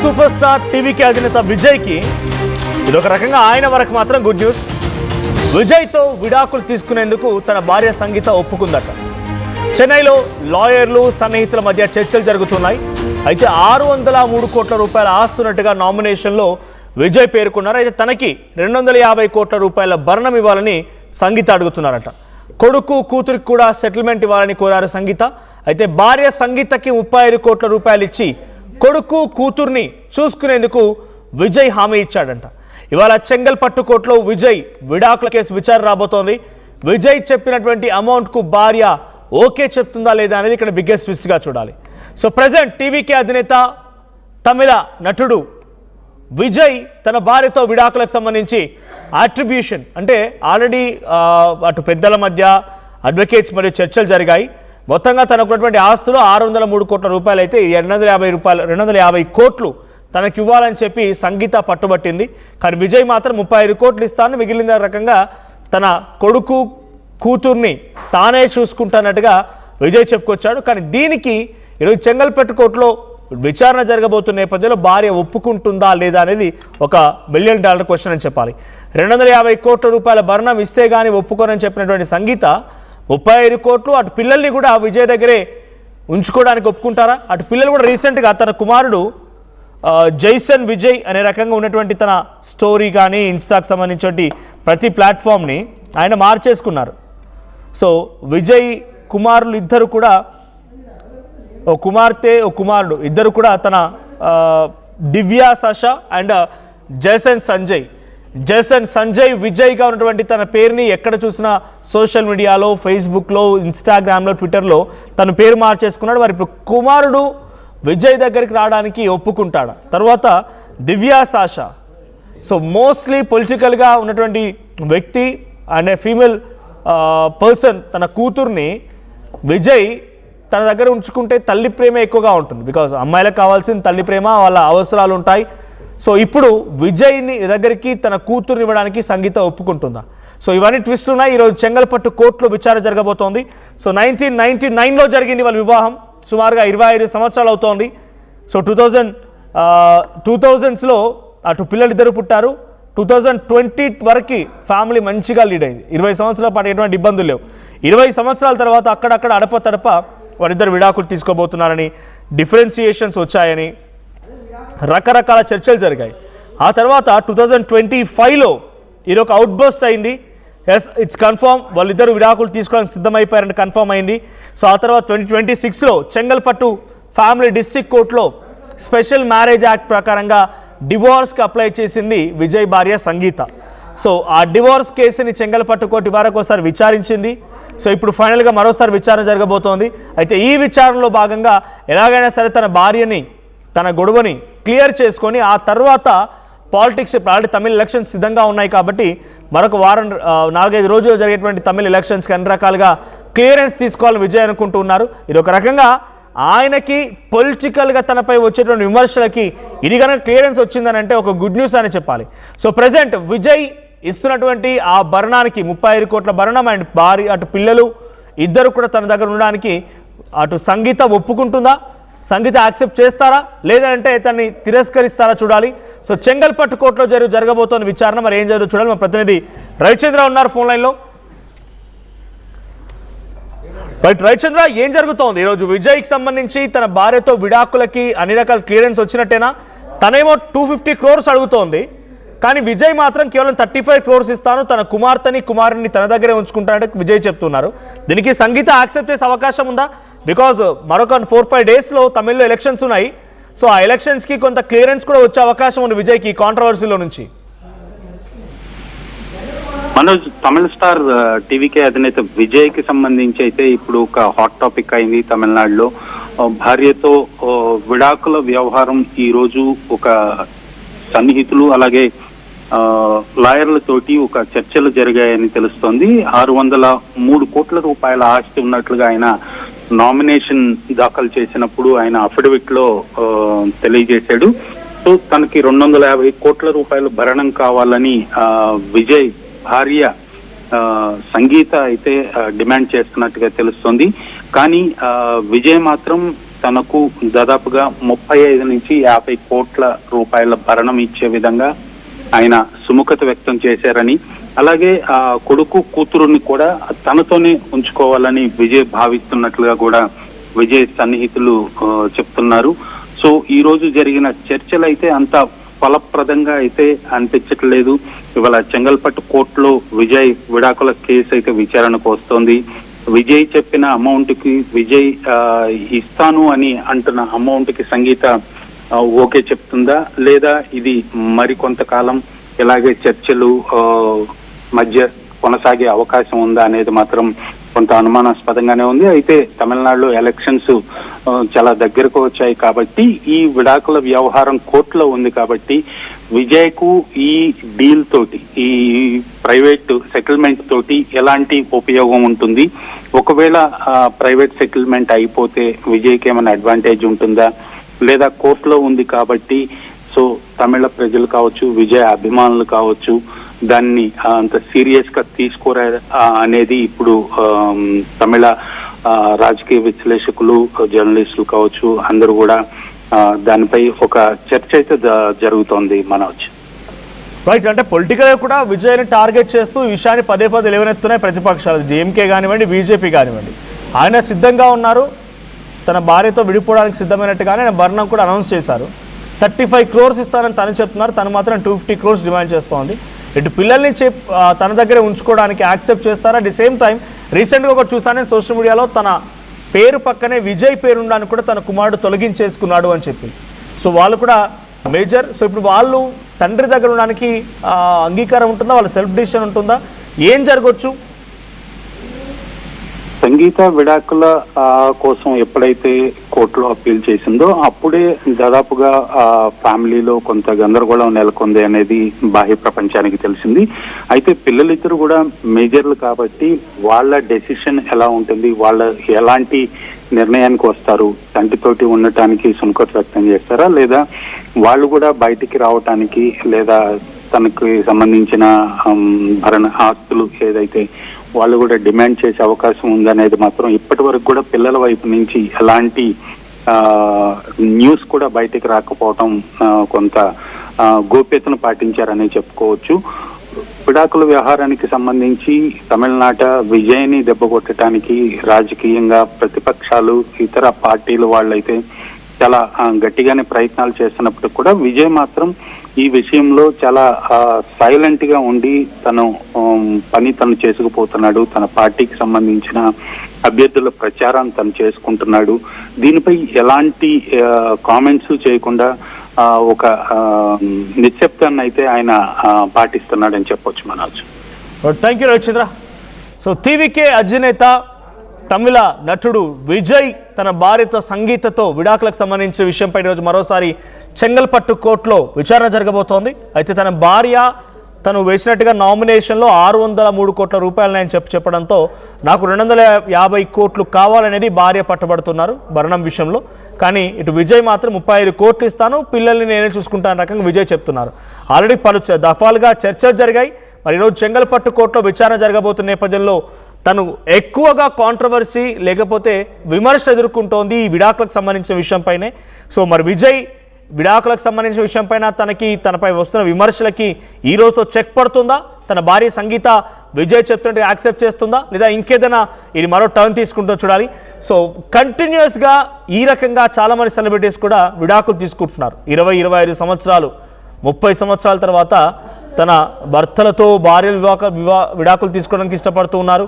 Super star టీవీకి అధినేత విజయ్కి ఇదొక రకంగా ఆయన వరకు మాత్రం గుడ్ న్యూస్. విజయ్తో విడాకులు తీసుకునేందుకు తన భార్య సంగీత ఒప్పుకుందట. చెన్నైలో లాయర్లు సన్నిహితుల మధ్య చర్చలు జరుగుతున్నాయి. అయితే 603 కోట్ల రూపాయల ఆస్తున్నట్టుగా నామినేషన్లో విజయ్ పేర్కొన్నారు. అయితే తనకి 250 కోట్ల రూపాయల భరణం ఇవ్వాలని సంగీత అడుగుతున్నారట. కొడుకు కూతురికి కూడా సెటిల్మెంట్ ఇవ్వాలని కోరారు సంగీత. అయితే భార్య సంగీతకి 35 కోట్ల రూపాయలు ఇచ్చి కొడుకు కూతుర్ని చూసుకునేందుకు విజయ్ హామీ ఇచ్చాడంట. ఇవాళ చెంగల్పట్టు కోర్టులో విజయ్ విడాకుల కేసు విచారణ రాబోతోంది. విజయ్ చెప్పినటువంటి అమౌంట్కు భార్య ఓకే చెప్తుందా లేదా అనేది ఇక్కడ బిగ్గెస్ట్ ట్విస్ట్గా చూడాలి. సో ప్రజెంట్ టీవీకే అధినేత తమిళ నటుడు విజయ్ తన భార్యతో విడాకులకు సంబంధించి అట్రిబ్యూషన్ అంటే ఆల్రెడీ అటు పెద్దల మధ్య అడ్వకేట్స్ మరియు చర్చలు జరిగాయి. మొత్తంగా తనకున్నటువంటి ఆస్తులు 603 కోట్ల రూపాయలు అయితే 250 కోట్లు తనకి ఇవ్వాలని చెప్పి సంగీత పట్టుబట్టింది. కానీ విజయ్ మాత్రం 35 కోట్లు ఇస్తానని మిగిలిన రకంగా తన కొడుకు కూతుర్ని తానే చూసుకుంటానట్టుగా విజయ్ చెప్పుకొచ్చాడు. కానీ దీనికి ఈరోజు చెంగల్పట్టు కోర్టులో విచారణ జరగబోతున్న నేపథ్యంలో భార్య ఒప్పుకుంటుందా లేదా అనేది ఒక $1 బిలియన్ క్వశ్చన్ అని చెప్పాలి. 250 కోట్ల రూపాయల భరణం ఇస్తే కానీ ఒప్పుకోనని చెప్పినటువంటి సంగీత 35 కోట్లు అటు పిల్లల్ని కూడా విజయ్ దగ్గరే ఉంచుకోవడానికి ఒప్పుకుంటారా? అటు పిల్లలు కూడా రీసెంట్గా తన కుమారుడు జైసన్ విజయ్ అనే రకంగా ఉన్నటువంటి తన స్టోరీ కానీ ఇన్స్టాకి సంబంధించిన ప్రతి ప్లాట్ఫామ్ని ఆయన మార్చేసుకున్నారు. సో విజయ్ కుమారులు ఇద్దరు కూడా ఓ కుమార్తె ఓ కుమారుడు ఇద్దరు కూడా తన Divya Sasha and Jason Sanjay విజయ్గా ఉన్నటువంటి తన పేరుని ఎక్కడ చూసినా సోషల్ మీడియాలో ఫేస్బుక్లో ఇన్స్టాగ్రామ్లో ట్విట్టర్లో తన పేరు మార్చేసుకున్నాడు. మరి ఇప్పుడు కుమారుడు విజయ్ దగ్గరికి రావడానికి ఒప్పుకుంటాడు. తర్వాత దివ్యా సాషా సో మోస్ట్లీ పొలిటికల్గా ఉన్నటువంటి వ్యక్తి అండ్ ఫీమేల్ పర్సన్ తన కూతుర్ని విజయ్ తన దగ్గర ఉంచుకుంటే తల్లి ప్రేమ ఎక్కువగా ఉంటుంది. బికాజ్ అమ్మాయిలకు కావాల్సిన తల్లి ప్రేమ వాళ్ళ అవసరాలు ఉంటాయి. సో ఇప్పుడు విజయ్ని దగ్గరికి తన కూతుర్ని ఇవ్వడానికి సంగీత ఒప్పుకుంటుందా? సో ఇవన్నీ ట్విస్టులు ఉన్నాయి. ఈరోజు చెంగల్పట్టు కోర్టులో విచారణ జరగబోతోంది. సో 1999లో జరిగింది వాళ్ళ వివాహం. సుమారుగా 25 సంవత్సరాలు అవుతోంది. సో 2000స్లో అటు పిల్లలిద్దరు పుట్టారు. 2020 వరకు ఫ్యామిలీ మంచిగా లీడ్ అయింది. 20 సంవత్సరాల పాటు ఎటువంటి ఇబ్బందులు లేవు. 20 సంవత్సరాల తర్వాత అక్కడక్కడ అడప వారిద్దరు విడాకులు తీసుకోబోతున్నారని డిఫరెన్సియేషన్స్ వచ్చాయని రకరకాల చర్చలు జరిగాయి. ఆ తర్వాత 2025లో ఇదొక అవుట్బర్స్ట్ అయింది. ఎస్ ఇట్స్ కన్ఫర్మ్ వాళ్ళిద్దరు విడాకులు తీసుకోవడానికి సిద్ధమైపోయారని కన్ఫర్మ్ అయింది. సో ఆ తర్వాత 2026లో చెంగల్పట్టు ఫ్యామిలీ డిస్ట్రిక్ట్ కోర్టులో స్పెషల్ మ్యారేజ్ యాక్ట్ ప్రకారంగా డివోర్స్కి అప్లై చేసింది విజయ్ భార్య సంగీత. సో ఆ డివోర్స్ కేసుని చెంగల్పట్టు కోర్టు వరకు ఒకసారి విచారించింది. సో ఇప్పుడు ఫైనల్గా మరోసారి విచారణ జరగబోతోంది. అయితే ఈ విచారణలో భాగంగా ఎలాగైనా సరే తన భార్యని తన గొడవని క్లియర్ చేసుకొని ఆ తర్వాత పాలిటిక్స్ ఆల్రెడీ తమిళ ఎలక్షన్స్ సిద్ధంగా ఉన్నాయి కాబట్టి మరొక 4-5 రోజులు జరిగేటువంటి తమిళ ఎలక్షన్స్కి అన్ని రకాలుగా క్లియరెన్స్ తీసుకోవాలని విజయ్ అనుకుంటూ ఉన్నారు. ఇది ఒక రకంగా ఆయనకి పొలిటికల్గా తనపై వచ్చేటువంటి విమర్శలకి ఇది కనుక క్లియరెన్స్ వచ్చిందని అంటే ఒక గుడ్ న్యూస్ అని చెప్పాలి. సో ప్రజెంట్ విజయ్ ఇస్తున్నటువంటి ఆ భరణానికి 35 కోట్ల భరణం అండ్ భార్య అటు పిల్లలు ఇద్దరు కూడా తన దగ్గర ఉండడానికి అటు సంగీత ఒప్పుకుంటుందా? సంగీత యాక్సెప్ట్ చేస్తారా లేదంటే తనని తిరస్కరిస్తారా చూడాలి. సో చెంగల్పట్టు కోర్టులో జరగబోతోన్న విచారణ మరి ఏం జరుగుతుందో చూడాలి. మా ప్రతినిధి రవిచంద్ర ఉన్నారు ఫోన్ లైన్లో. రవిచంద్ర, ఏం జరుగుతోంది ఈరోజు? విజయ్కి సంబంధించి తన భార్యతో విడాకులకి అన్ని రకాల క్లియరెన్స్ వచ్చినట్టేనా? తనేమో 250 crores అడుగుతోంది. కానీ విజయ్ మాత్రం కేవలం 35 crores ఇస్తాను, తన కుమారుని తన దగ్గరే ఉంచుకుంటానంటే విజయ్ చెప్తున్నారు. దీనికి సంగీత యాక్సెప్ట్ చేసే అవకాశం ఉందా? బికాజ్ మరొక 4-5 డేస్లో తమిళ్లో ఎలక్షన్స్ ఉన్నాయి. సో ఆ ఎలక్షన్స్కి కొంత క్లియరెన్స్ కూడా వచ్చే అవకాశం ఉంది విజయ్కి కాంట్రవర్సీలో నుంచి. మనోజ్, తమిళ స్టార్ టీవీకే అధినేత విజయ్కి సంబంధించి అయితే ఇప్పుడు ఒక హాట్ టాపిక్ అయింది తమిళనాడులో. భార్యతో విడాకుల వ్యవహారం ఈ రోజు ఒక సన్నిహితులు అలాగే లాయర్లతోటి ఒక చర్చలు జరిగాయని తెలుస్తోంది. 603 కోట్ల రూపాయల ఆస్తి ఉన్నట్లుగా ఆయన నామినేషన్ దాఖలు చేసినప్పుడు ఆయన అఫిడవిట్ లో తెలియజేశాడు. సో తనకి 250 కోట్ల రూపాయల భరణం కావాలని విజయ్ భార్య సంగీత అయితే డిమాండ్ చేస్తున్నట్టుగా తెలుస్తోంది. కానీ విజయ్ మాత్రం తనకు దాదాపుగా 35 నుంచి 50 కోట్ల రూపాయల భరణం ఇచ్చే విధంగా ఆయన సుముఖత వ్యక్తం చేశారని, అలాగే ఆ కొడుకు కూతురుని కూడా తనతోనే ఉంచుకోవాలని విజయ్ భావిస్తున్నట్లుగా కూడా విజయ్ సన్నిహితులు చెప్తున్నారు. సో ఈ రోజు జరిగిన చర్చలు అయితే అంత ఫలప్రదంగా అయితే అనిపించట్లేదు. ఇవాళ చెంగల్పట్టు కోర్టులో విజయ్ విడాకుల కేసు అయితే విచారణకు వస్తోంది. విజయ్ చెప్పిన అమౌంట్ కి విజయ్ ఇస్తాను అని అంటున్న అమౌంట్ కి సంగీత ఓకే చెప్తుందా, లేదా ఇది మరికొంతకాలం ఇలాగే చర్చలు మధ్య కొనసాగే అవకాశం ఉందా అనేది మాత్రం కొంత అనుమానాస్పదంగానే ఉంది. అయితే తమిళనాడులో ఎలక్షన్స్ చాలా దగ్గరకు వచ్చాయి కాబట్టి ఈ విడాకుల వ్యవహారం కోర్టులో ఉంది కాబట్టి విజయ్కు ఈ డీల్ తోటి, ఈ ప్రైవేట్ సెటిల్మెంట్ తోటి ఎలాంటి ఉపయోగం ఉంటుంది, ఒకవేళ ప్రైవేట్ సెటిల్మెంట్ అయిపోతే విజయ్కి ఏమైనా అడ్వాంటేజ్ ఉంటుందా, లేదా కోర్టులో ఉంది కాబట్టి సో తమిళ ప్రజలు కావచ్చు, విజయ్ అభిమానులు కావచ్చు దాన్ని అంత సీరియస్ గా తీసుకోరా అనేది ఇప్పుడు తమిళ రాజకీయ విశ్లేషకులు, జర్నలిస్టులు కావచ్చు అందరూ కూడా దానిపై ఒక చర్చ అయితే జరుగుతోంది మనోజ్. రైట్, అంటే పొలిటికల్ కూడా విజయ్ని టార్గెట్ చేస్తూ ఈ విషయాన్ని పదే పదే లేవనెత్తున్నాయి ప్రతిపక్షాలు, డిఎంకే కానివ్వండి, బీజేపీ కానివ్వండి. ఆయన సిద్ధంగా ఉన్నారు, తన భార్యతో విడిపోవడానికి సిద్ధమైనట్టుగానే ఆయన భరణం కూడా అనౌన్స్ చేశారు. 35 crores ఇస్తానని తను చెప్తున్నారు, తను మాత్రం 250 crores డిమాండ్ చేస్తోంది. ఇటు పిల్లల్ని తన దగ్గరే ఉంచుకోవడానికి యాక్సెప్ట్ చేస్తారా? అట్ ది సేమ్ టైం రీసెంట్గా ఒకటి చూసాను సోషల్ మీడియాలో, తన పేరు పక్కనే విజయ్ పేరు ఉండడానికి కూడా తన కుమారుడు తొలగించేసుకున్నాడు అని చెప్పి. సో వాళ్ళు కూడా మేజర్. సో ఇప్పుడు వాళ్ళు తండ్రి దగ్గర ఉండడానికి అంగీకారం ఉంటుందా, వాళ్ళ సెల్ఫ్ డిసిషన్ ఉంటుందా, ఏం జరగవచ్చు? సంగీత విడాకుల కోసం ఎప్పుడైతే కోర్టులో అప్పీల్ చేసిందో అప్పుడే దాదాపుగా ఫ్యామిలీలో కొంత గందరగోళం నెలకొంది అనేది బాహ్య ప్రపంచానికి తెలిసింది. అయితే పిల్లలిద్దరు కూడా మేజర్లు కాబట్టి వాళ్ళ డెసిషన్ ఎలా ఉంటుంది, వాళ్ళ ఎలాంటి నిర్ణయానికి వస్తారు, తండ్రితోటి ఉండటానికి సుముఖత వ్యక్తం చేస్తారా, లేదా వాళ్ళు కూడా బయటికి రావటానికి, లేదా తనకి సంబంధించిన భరణ ఆస్తులు ఏదైతే వాళ్ళు కూడా డిమాండ్ చేసే అవకాశం ఉందనేది మాత్రం ఇప్పటి వరకు కూడా పిల్లల వైపు నుంచి ఎలాంటి న్యూస్ కూడా బయటికి రాకపోవటం కొంత గోప్యతను పాటించారని చెప్పుకోవచ్చు. విడాకుల వ్యవహారానికి సంబంధించి తమిళనాట విజయ్ని దెబ్బకొట్టడానికి రాజకీయంగా ప్రతిపక్షాలు, ఇతర పార్టీలు వాళ్ళైతే చాలా గట్టిగానే ప్రయత్నాలు చేస్తున్నప్పుడు కూడా విజయ్ మాత్రం ఈ విషయంలో చాలా సైలెంట్ గా ఉండి తను పని తను చేసుకుపోతున్నాడు. తన పార్టీకి సంబంధించిన అభ్యర్థుల ప్రచారాన్ని తను చేసుకుంటున్నాడు. దీనిపై ఎలాంటి కామెంట్స్ చేయకుండా ఒక నిశ్శబ్దాన్ని అయితే ఆయన పాటిస్తున్నాడని చెప్పొచ్చు Manoj. Thank you Ravichandra. So TVK అధినేత తమిళ నటుడు విజయ్ తన భార్యతో సంగీతతో విడాకులకు సంబంధించిన విషయంపై ఈరోజు మరోసారి చెంగల్పట్టు కోర్టులో విచారణ జరగబోతోంది. అయితే తన భార్య తను వేసినట్టుగా నామినేషన్లో 603 కోట్ల రూపాయలని చెప్పడంతో నాకు 250 కోట్లు కావాలనేది భార్య పట్టుబడుతున్నారు భరణం విషయంలో. కానీ ఇటు విజయ్ మాత్రం 35 కోట్లు ఇస్తాను, పిల్లల్ని నేనే చూసుకుంటాను రకంగా విజయ్ చెప్తున్నారు. ఆల్రెడీ పలు దఫాలుగా చర్చలు జరిగాయి. మరి ఈరోజు చెంగల్పట్టు కోర్టులో విచారణ జరగబోతున్న నేపథ్యంలో తను ఎక్కువగా కాంట్రవర్సీ లేకపోతే విమర్శలు ఎదుర్కొంటోంది ఈ విడాకులకు సంబంధించిన విషయంపైనే. సో మరి విజయ్ విడాకులకు సంబంధించిన విషయంపైన తనపై వస్తున్న విమర్శలకి ఈ రోజుతో చెక్ పడుతుందా, తన భార్య సంగీత విజయ్ చెప్తుంటే యాక్సెప్ట్ చేస్తుందా, లేదా ఇంకేదైనా ఇది మరో టర్న్ తీసుకుంటూ చూడాలి. సో కంటిన్యూస్గా ఈ రకంగా చాలామంది సెలబ్రిటీస్ కూడా విడాకులు తీసుకుంటున్నారు. 20-25 సంవత్సరాలు 30 సంవత్సరాల తర్వాత తన భర్తలతో భార్యలు విడాకులు తీసుకోవడానికి ఇష్టపడుతూ ఉన్నారు.